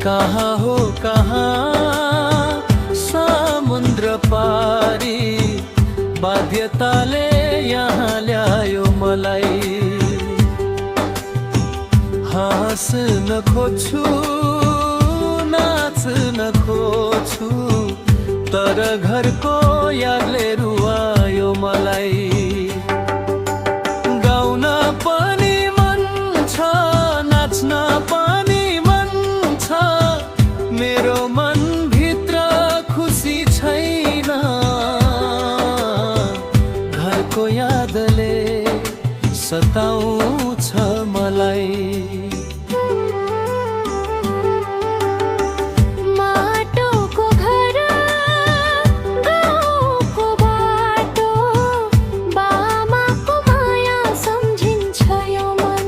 कहाँ हो कहाँ समुद्र पारी बाध्यताले यहाँ ल्यायो मलाई। हाँस्न खोज्छु नाच्न खोज्छु तर घरको यादले रुवायो मलाई। गाउन पनि मन छ नाच्न पनि मेरो मन भित्र खुसी छैन। घरको यादले सताउँछ मलाई। माटोको घर गाउँको बाटो बामाको माया सम्झिन्छ यो मन।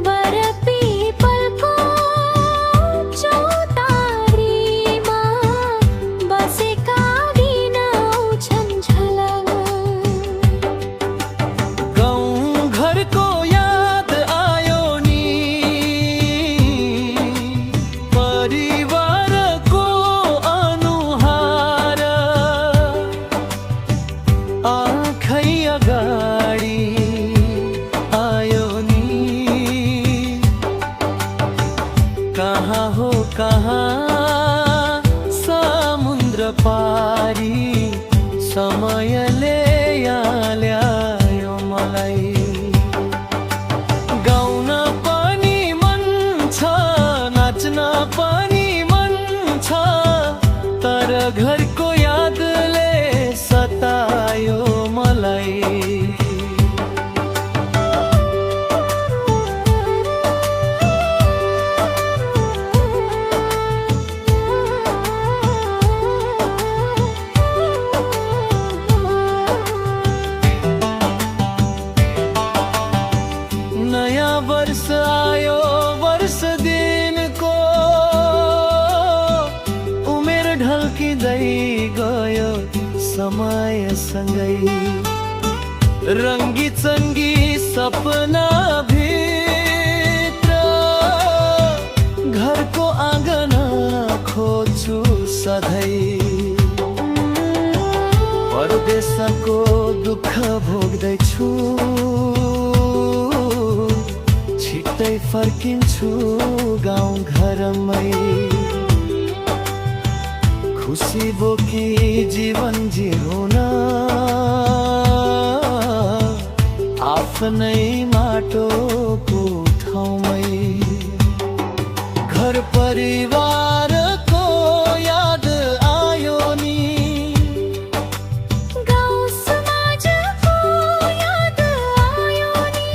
बरपिपलको कहाँ हो कहाँ समुद्र पारी समयले यहाँ ल्यायो मलाई। गाउन पनि मन छ नाच्न पनि मन छ तर घरको यादले सतायो मलाई। नयाँ वर्ष आयो वर्ष दिनको उमेर ढल्किँदै गयो समयसँगै। रङ्गी चङ्गी सपना भित्र घरको आँगन खोज्छु सधैँ। परदेशको दुःख भोग्दैछु छिट्टै फर्किन्छु गाउँ घरमै। खुसी बोकी जीवन जिउन आफ्नै माटोको ठाउँमै। घर परिवारको याद आयो नि गाउँ समाजको याद आयो नि।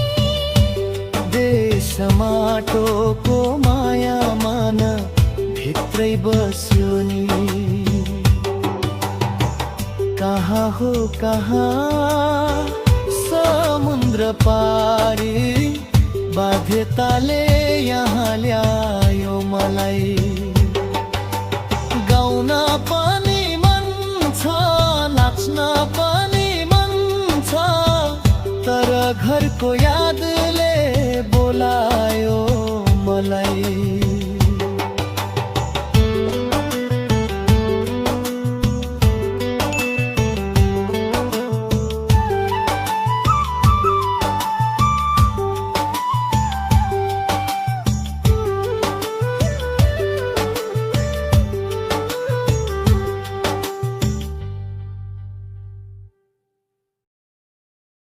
देश माटोको माया मन भित्रै बस्यो नि। कहाँ हो कहाँ समुद्र पारी बाध्यताले यहाँ ल्यायो मलाई। गाउन पनि मन छ नाच्न पनि मन छ तर घरको यादले बोला